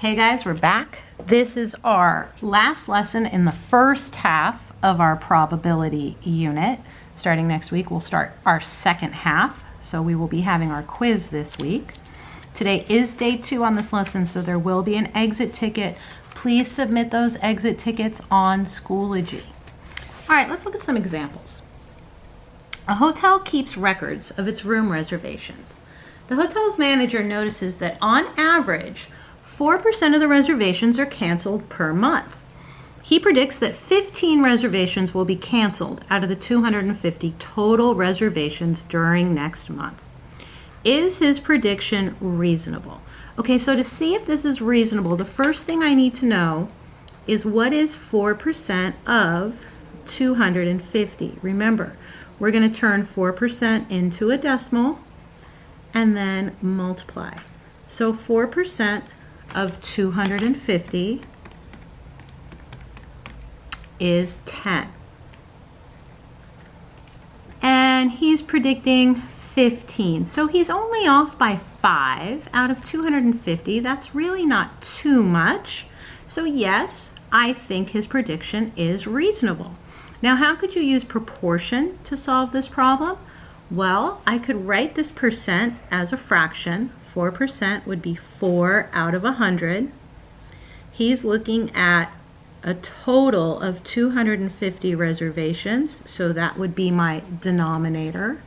Hey guys, we're back. This is our last lesson in the first half of our probability unit. Starting next week, we'll start our second half. So we will be having our quiz this week. Today is day 2 on this lesson, so there will be an exit ticket. Please submit those exit tickets on Schoology. All right, let's look at some examples. A hotel keeps records of its room reservations. The hotel's manager notices that on average, 4% of the reservations are canceled per month. He predicts that 15 reservations will be canceled out of the 250 total reservations during next month. Is his prediction reasonable? Okay, so to see if this is reasonable, the first thing I need to know is what is 4% of 250? Remember, we're going to turn 4% into a decimal and then multiply. So 4% of 250 is 10. And he's predicting 15. So he's only off by 5 out of 250. That's really not too much. So yes, I think his prediction is reasonable. Now, how could you use proportion to solve this problem? Well, I could write this percent as a fraction. 4% would be 4 out of 100. He's looking at a total of 250 reservations, so that would be my denominator.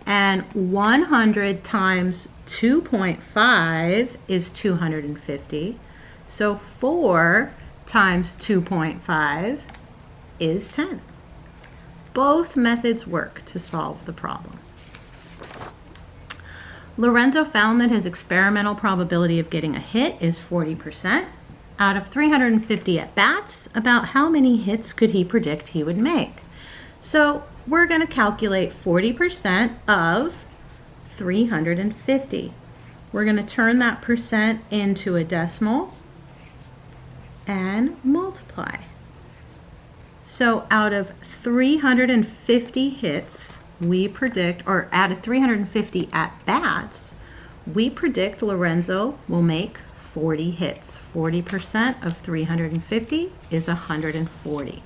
And 100 times 2.5 is 250. So 4 times 2.5 is 10. Both methods work to solve the problem. Lorenzo found that his experimental probability of getting a hit is 40%. Out of 350 at-bats, about how many hits could he predict he would make? So we're going to calculate 40% of 350. We're going to turn that percent into a decimal and multiply. So out of 350 hits, we predict, or out of 350 at-bats, we predict Lorenzo will make 40 hits. 40% of 350 is 140.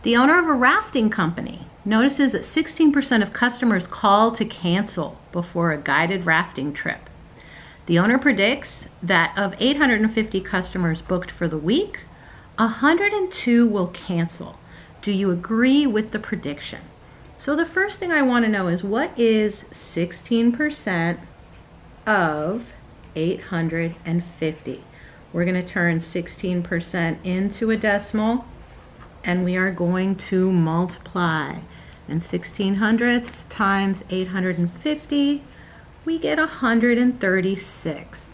The owner of a rafting company notices that 16% of customers call to cancel before a guided rafting trip. The owner predicts that of 850 customers booked for the week, 102 will cancel. Do you agree with the prediction? So the first thing I want to know is, what is 16% of 850? We're going to turn 16% into a decimal, and we are going to multiply. And 16 hundredths times 850, we get 136.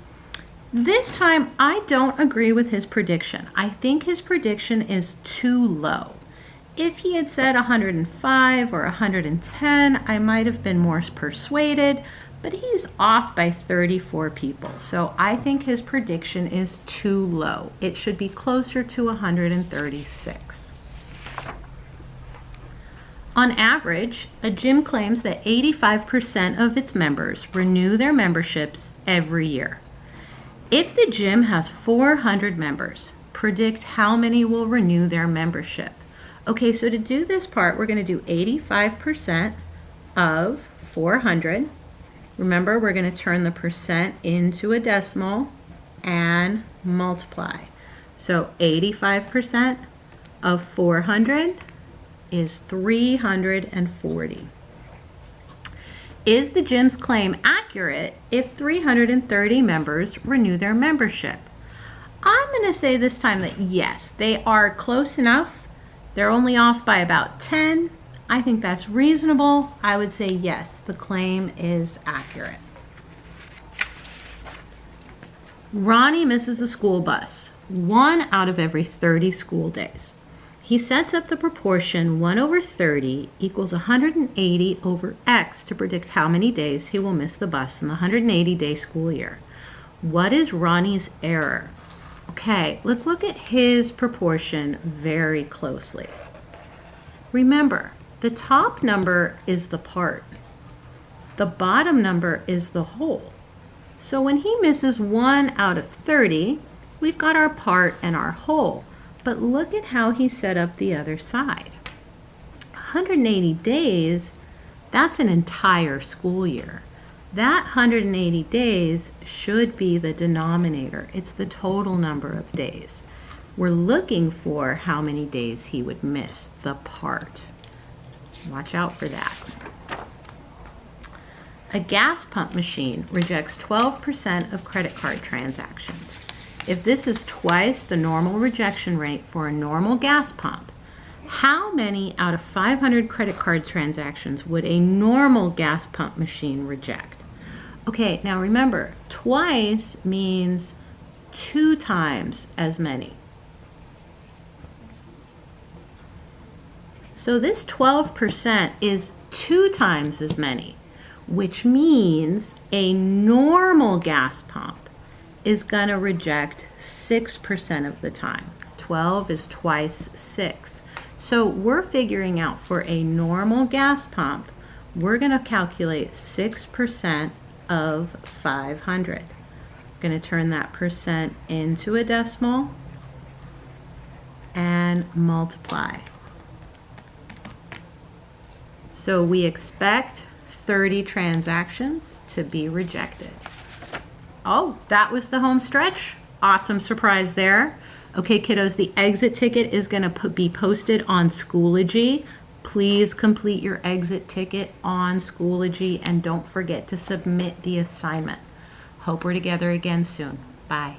This time, I don't agree with his prediction. I think his prediction is too low. If he had said 105 or 110, I might have been more persuaded, but he's off by 34 people. So I think his prediction is too low. It should be closer to 136. On average, a gym claims that 85% of its members renew their memberships every year. If the gym has 400 members, predict how many will renew their membership. Okay, so to do this part, we're going to do 85% of 400. Remember, we're going to turn the percent into a decimal and multiply. So 85% of 400 is 340. Is the gym's claim accurate if 330 members renew their membership? I'm going to say this time that yes, they are close enough. They're only off by about 10. I think that's reasonable. I would say yes, the claim is accurate. Ronnie misses the school bus 1 out of every 30 school days. He sets up the proportion 1 over 30 equals 180 over x to predict how many days he will miss the bus in the 180-day school year. What is Ronnie's error? Okay, let's look at his proportion very closely. Remember, the top number is the part. The bottom number is the whole. So when he misses 1 out of 30, we've got our part and our whole. But look at how he set up the other side. 180 days, that's an entire school year. That 180 days should be the denominator. It's the total number of days. We're looking for how many days he would miss, the part. Watch out for that. A gas pump machine rejects 12% of credit card transactions. If this is twice the normal rejection rate for a normal gas pump, how many out of 500 credit card transactions would a normal gas pump machine reject? Okay, now remember, twice means 2 times as many. So this 12% is 2 times as many, which means a normal gas pump is going to reject 6% of the time. 12 is twice 6. So we're figuring out for a normal gas pump, we're going to calculate 6% of 500. I'm going to turn that percent into a decimal and multiply. So we expect 30 transactions to be rejected. Oh, that was the home stretch. Awesome surprise there. Okay, kiddos, the exit ticket is going to be posted on Schoology. Please complete your exit ticket on Schoology and don't forget to submit the assignment. Hope we're together again soon. Bye.